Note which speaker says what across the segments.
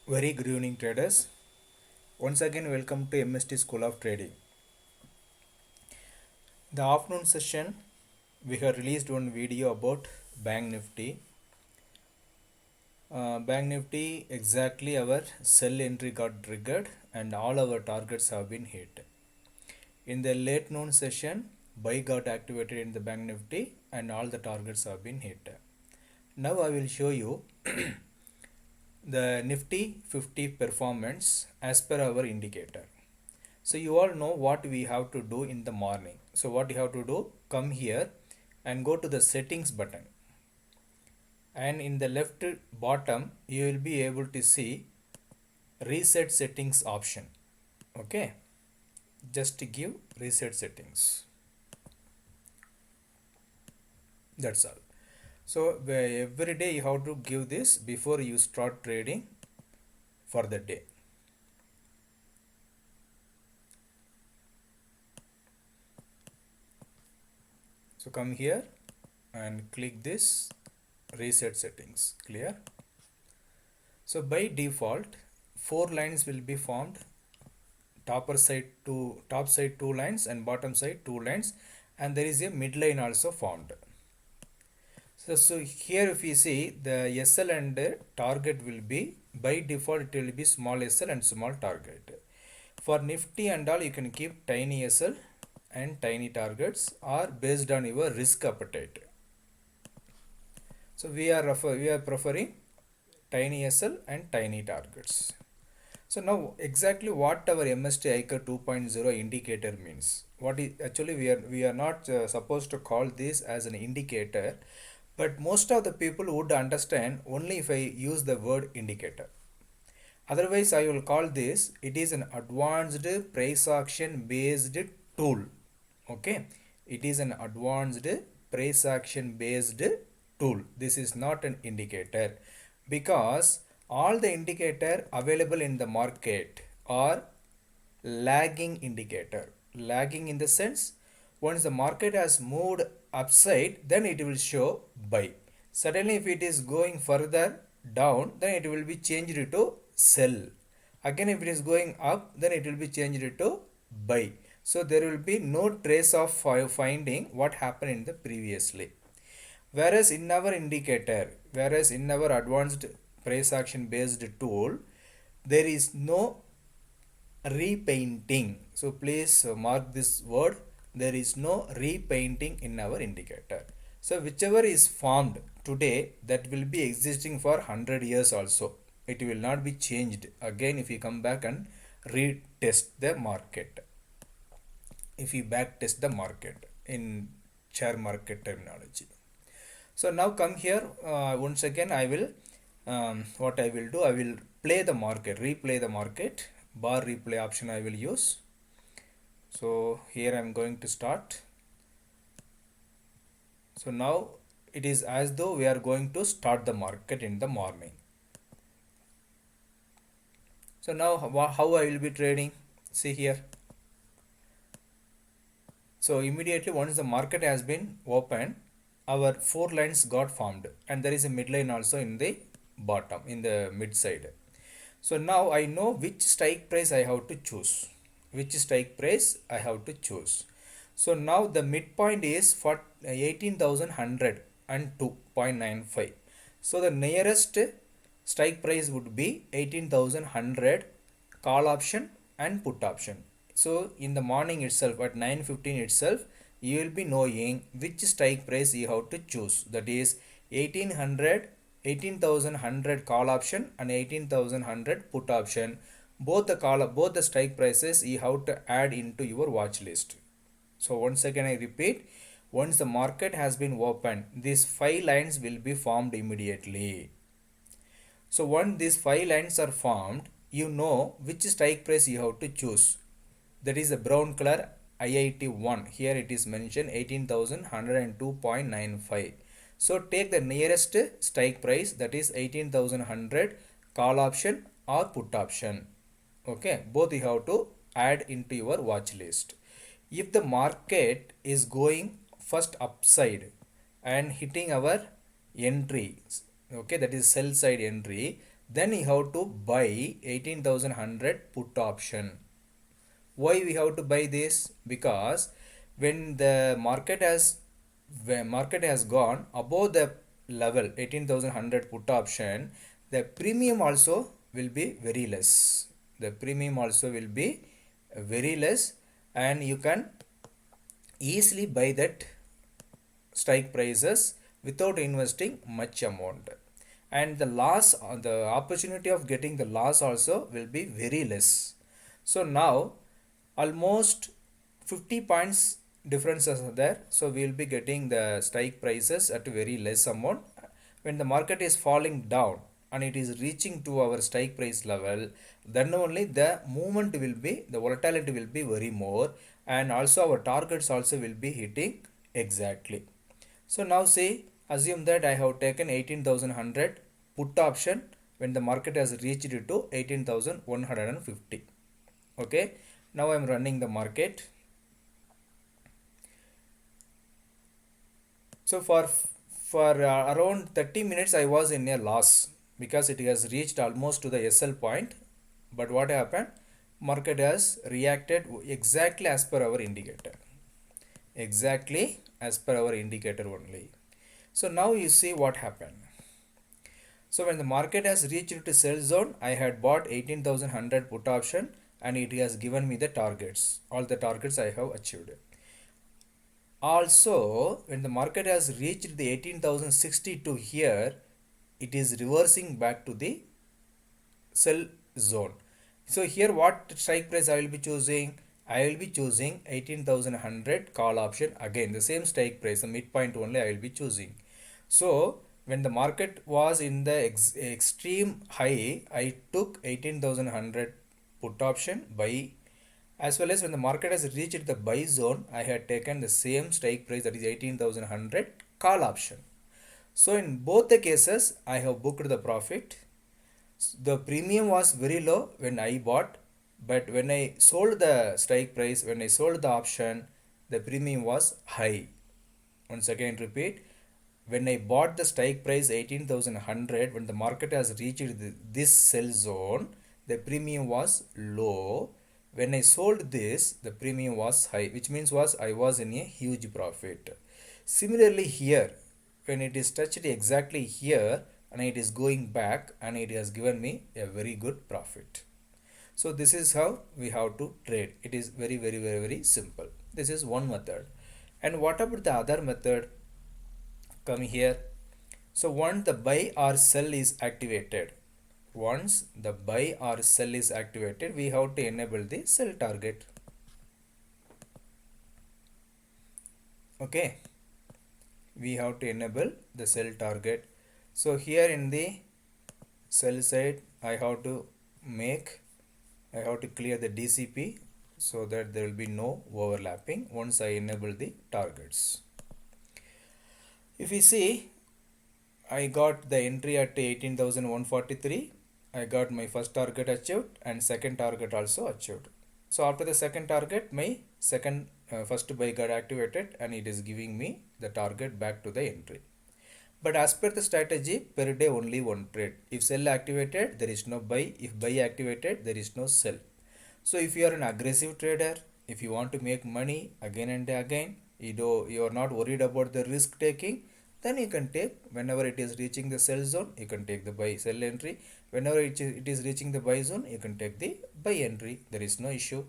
Speaker 1: Very good evening, traders. Once again, welcome to MST School of Trading. The afternoon session, we have released one video about Bank Nifty. Bank Nifty, exactly our sell entry got triggered and all our targets have been hit. In the late noon session, buy got activated in the Bank Nifty and all the targets have been hit. Now I will show you the Nifty 50 performance as per our indicator. So you all know what we have to do in the morning. So what you have to do, come here and go to the settings button, and in the left bottom you will be able to see reset settings option. Okay, just to give reset settings, that's all. So every day you have to give this before you start trading for the day. So come here and click this reset settings. Clear? So by default, 4 lines will be formed. Top side two lines and bottom side 2 lines, and there is a midline also formed. So here if you see the SL and target will be, by default it will be small SL and small target. For Nifty and all, you can keep tiny SL and tiny targets, or based on your risk appetite. So we are preferring tiny SL and tiny targets. So now exactly what our MST iCore 2.0 indicator means. What is actually we are not supposed to call this as an indicator, but most of the people would understand only if I use the word indicator. Otherwise, I will call this, it is an advanced price action based tool. Okay, it is an advanced price action based tool. This is not an indicator, because all the indicator available in the market are lagging indicator. Lagging in the sense, once the market has moved upside, then it will show buy. Suddenly if it is going further down, then it will be changed to sell. Again if it is going up, then it will be changed to buy. So there will be no trace of finding what happened in the previously. Whereas in our advanced price action based tool, there is no repainting. So please mark this word, there is no repainting in our indicator. So whichever is formed today, that will be existing for 100 years also. It will not be changed again if you come back and retest the market. If you back test the market in share market terminology. So now come here, once again I will what I will do, I will play the market, replay the market, bar replay option I will use. So here I am going to start. So now it is as though we are going to start the market in the morning. So now how I will be trading, see here. So immediately once the market has been opened, our 4 lines got formed, and there is a midline also in the bottom, in the mid side. So now I know which strike price I have to choose. So now the midpoint is for 18,102.95. So the nearest strike price would be 18,100 call option and put option. So in the morning itself at 9:15 itself, you will be knowing which strike price you have to choose. That is 18,100 call option and 18,100 put option. Both the strike prices you have to add into your watch list. So once again I repeat, once the market has been opened, these 5 lines will be formed immediately. So once these 5 lines are formed, you know which strike price you have to choose. That is the brown color IIT1. Here it is mentioned 18,102.95. So take the nearest strike price, that is 18,100 call option or put option. Okay, both you have to add into your watch list. If the market is going first upside and hitting our entry, okay, that is sell side entry, then you have to buy 18,100 put option. Why we have to buy this? Because when the market has gone above the level 18,100 put option, the premium also will be very less. The premium also will be very less, and you can easily buy that strike prices without investing much amount, and the opportunity of getting the loss also will be very less. So now almost 50 points differences are there, so we will be getting the strike prices at a very less amount. When the market is falling down and it is reaching to our strike price level, then only the movement will be, the volatility will be very more, and also our targets also will be hitting exactly. So now say, assume that I have taken 18,100 put option when the market has reached it to 18,150. Okay, now I am running the market. So for around 30 minutes I was in a loss because it has reached almost to the SL point. But what happened? Market has reacted exactly as per our indicator. Exactly as per our indicator only. So now you see what happened. So when the market has reached to sell zone, I had bought 18,100 put option and it has given me the targets. All the targets I have achieved. Also, when the market has reached the 18,062 here, it is reversing back to the sell zone. So here what strike price I will be choosing? I will be choosing 18,100 call option, again the same strike price, the midpoint only I will be choosing. So when the market was in the extreme high, I took 18,100 put option buy, as well as when the market has reached the buy zone, I had taken the same strike price, that is 18,100 call option. So in both the cases I have booked the profit. The premium was very low when I bought, but when I sold the strike price, when I sold the option, the premium was high. Once again repeat, when I bought the strike price 18,100, when the market has reached this sell zone, the premium was low. When I sold this, the premium was high, which means was I was in a huge profit. Similarly here, when it is touched exactly here and it is going back and it has given me a very good profit. So this is how we have to trade. It is very simple. This is one method. And what about the other method? Come here. So once the buy or sell is activated, once the buy or sell is activated, we have to enable the sell target. Okay, we have to enable the sell target. So here in the sell side, I have to clear the DCP so that there will be no overlapping once I enable the targets. If we see, I got the entry at 18,143. I got my first target achieved and second target also achieved. So after the second target, my first buy got activated and it is giving me the target back to the entry. But as per the strategy, per day only one trade. If sell activated, there is no buy. If buy activated, there is no sell. So if you are an aggressive trader, if you want to make money again and again, you are not worried about the risk taking, then you can take, whenever it is reaching the sell zone, you can take the buy sell entry. Whenever it is reaching the buy zone, you can take the buy entry. There is no issue.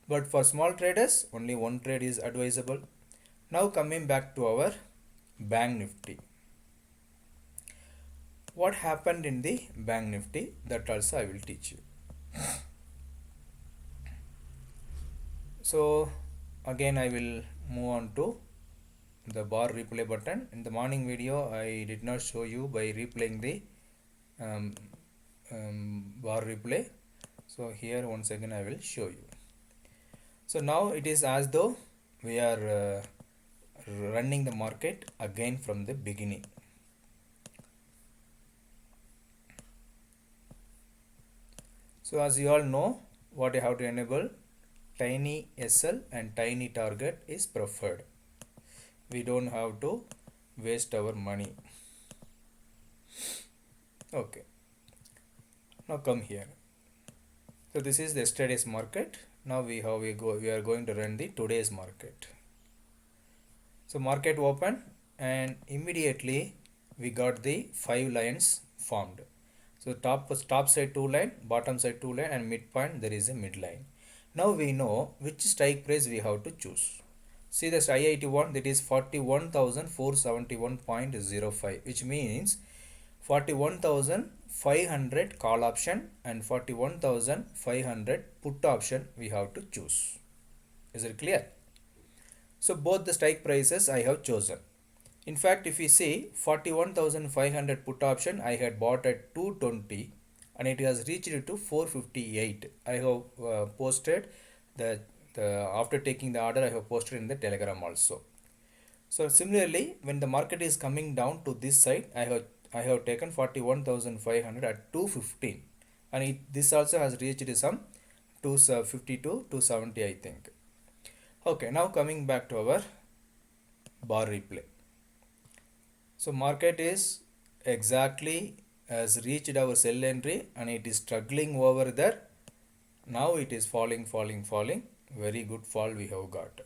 Speaker 1: But for small traders, only one trade is advisable. Now coming back to our Bank Nifty. What happened in the Bank Nifty, that also I will teach you. So again I will move on to the bar replay button. In the morning video I did not show you by replaying the bar replay. So here once again I will show you. So now it is as though we are running the market again from the beginning. So as you all know, what you have to enable, tiny SL and tiny target is preferred. We don't have to waste our money. Okay. Now come here. So this is the yesterday's market. Now we are going to run the today's market. So market open and immediately we got the 5 lines formed. So top side 2 line, bottom side 2 line, and midpoint there is a midline. Now we know which strike price we have to choose. See this IIT one, that is 41,471.05, which means 41,500 call option and 41,500 put option we have to choose. Is it clear? So both the strike prices I have chosen. In fact, if you see 41,500 put option I had bought at 220 and it has reached to 458. I have posted the after taking the order I have posted in the Telegram also. So similarly, when the market is coming down to this side, I have taken 41,500 at 215 and this also has reached some 250 to 270 I think. Okay, now coming back to our bar replay. So market is exactly has reached our sell entry and it is struggling over there. Now it is falling. Very good fall we have got.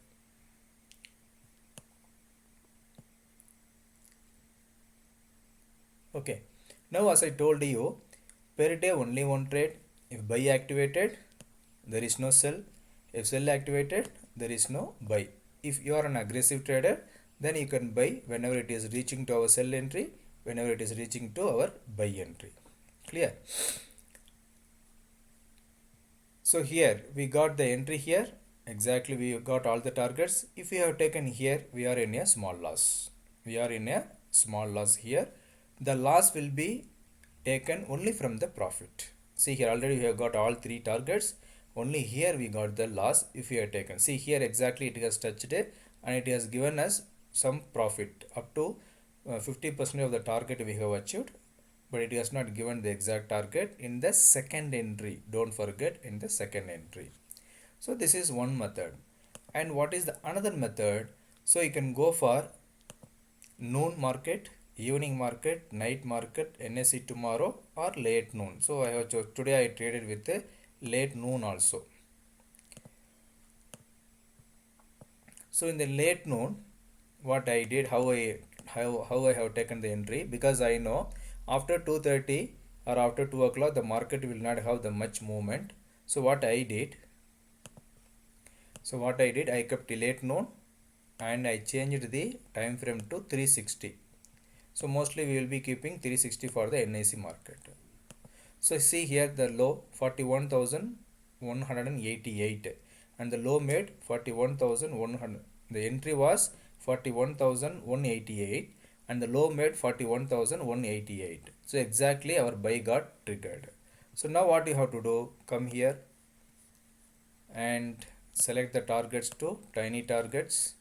Speaker 1: Okay, now as I told you, per day only one trade. If buy activated, there is no sell. If sell activated, there is no buy. If you are an aggressive trader, then you can buy whenever it is reaching to our sell entry, whenever it is reaching to our buy entry. Clear? So here we got the entry here. Exactly, we got all the targets. If we have taken here, we are in a small loss. We are in a small loss here. The loss will be taken only from the profit. See here already we have got all 3 targets. Only here we got the loss if we have taken. See here exactly it has touched it and it has given us some profit up to 50% of the target we have achieved, but it has not given the exact target in the second entry. Don't forget in the second entry. So this is one method. And what is the another method? So you can go for noon market, evening market, night market, NSE tomorrow or late noon. So I have today I traded with a late noon also. So in the late noon, what I did, how I have taken the entry, because I know after 2:30 or after 2 o'clock the market will not have the much movement. So what I did, I kept the late noon and I changed the time frame to 360. So mostly we will be keeping 360 for the NIC market. So see here the low 41,188 and the low made 41,100. The entry was 41,188 and the low made 41,188. So exactly our buy got triggered. So now what you have to do, come here and select the targets to tiny targets.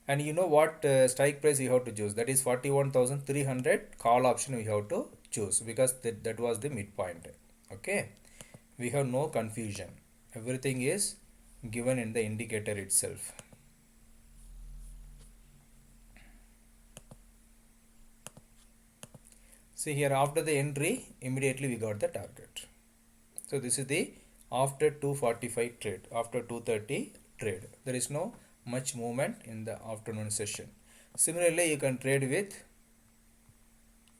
Speaker 1: And you know what strike price you have to choose, that is 41,300 call option we have to choose because that was the midpoint. Okay, we have no confusion, everything is given in the indicator itself. See here after the entry immediately we got the target. So this is the after 245 trade, after 230 trade, there is no much movement in the afternoon session. Similarly you can trade with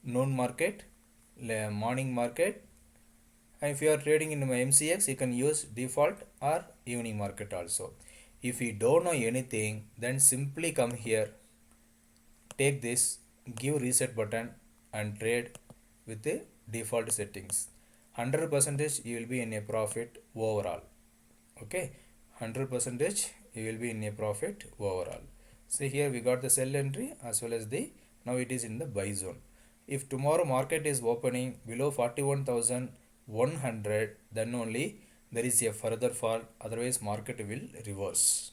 Speaker 1: noon market, morning market, and if you are trading in MCX you can use default or evening market also. If you don't know anything, then simply come here, take this, give reset button and trade with the default settings. 100% you will be in a profit overall. Okay, 100% you will be in a profit overall. See here we got the sell entry as well as the, now it is in the buy zone. If tomorrow market is opening below 41,100, then only there is a further fall, otherwise market will reverse.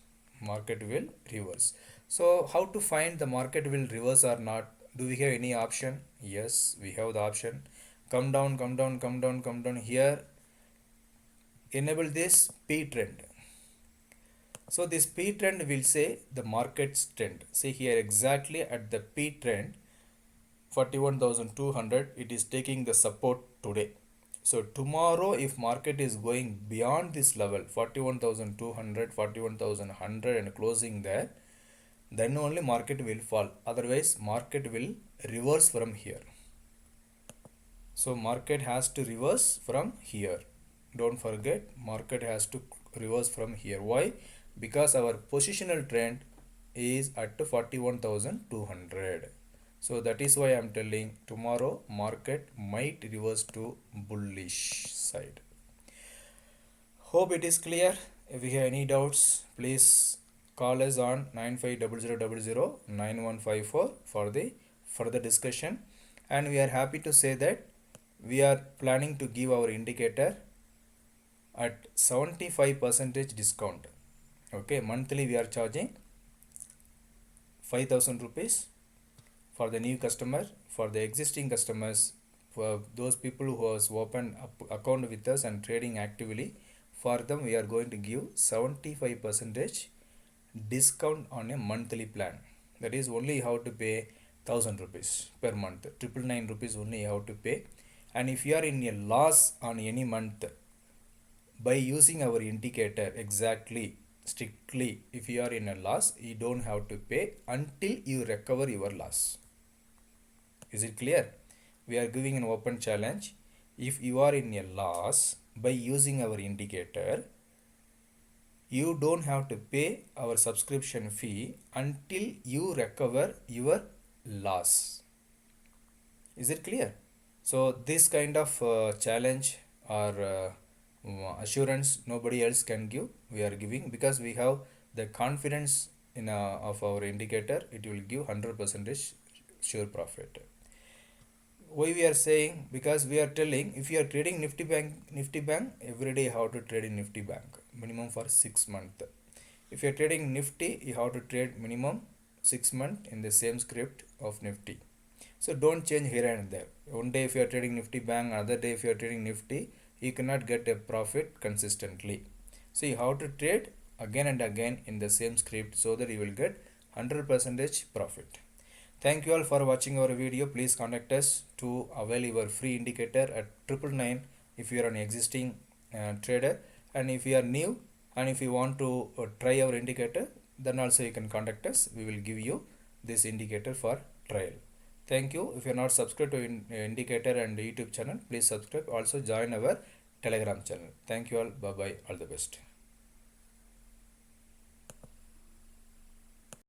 Speaker 1: So how to find the market will reverse or not? Do we have any option? Yes, we have the option. Come down here, enable this P trend. So this P trend will say the market's trend. See here exactly at the P trend 41,200 it is taking the support today. So tomorrow if market is going beyond this level 41,200, 41,100 and closing there, then only market will fall, otherwise market will reverse from here. So market has to reverse from here. Don't forget, market has to reverse from here. Why? Because our positional trend is at 41,200. So that is why I am telling tomorrow market might reverse to bullish side. Hope it is clear. If you have any doubts, please call us on 9500009154 for the further discussion. And we are happy to say that we are planning to give our indicator at 75% discount. Okay, monthly we are charging 5,000 rupees for the new customer. For the existing customers, for those people who has opened account with us and trading actively, for them we are going to give 75% discount on a monthly plan. That is only how to pay 1,000 rupees per month, 999 rupees only how to pay. And if you are in a loss on any month, by using our indicator exactly, strictly, if you are in a loss, you don't have to pay until you recover your loss. Is it clear? We are giving an open challenge. If you are in a loss, by using our indicator, you don't have to pay our subscription fee until you recover your loss. Is it clear? So this kind of challenge or assurance nobody else can give, we are giving, because we have the confidence in of our indicator. It will give 100% sure profit. Why we are saying? Because we are telling, if you are trading Nifty Bank every day, you have to trade in Nifty Bank minimum for 6 months. If you are trading Nifty, you have to trade minimum 6 months in the same script of Nifty. So don't change here and there. One day if you are trading Nifty Bank, another day if you are trading Nifty, you cannot get a profit consistently. So you have to trade again and again in the same script so that you will get 100% profit. Thank you all for watching our video. Please contact us to avail your free indicator at 999 if you are an existing trader, and if you are new and if you want to try our indicator, then also you can contact us. We will give you this indicator for trial. Thank you. If you are not subscribed to indicator and YouTube channel, please subscribe. Also join our Telegram channel. Thank you all. Bye bye. All the best.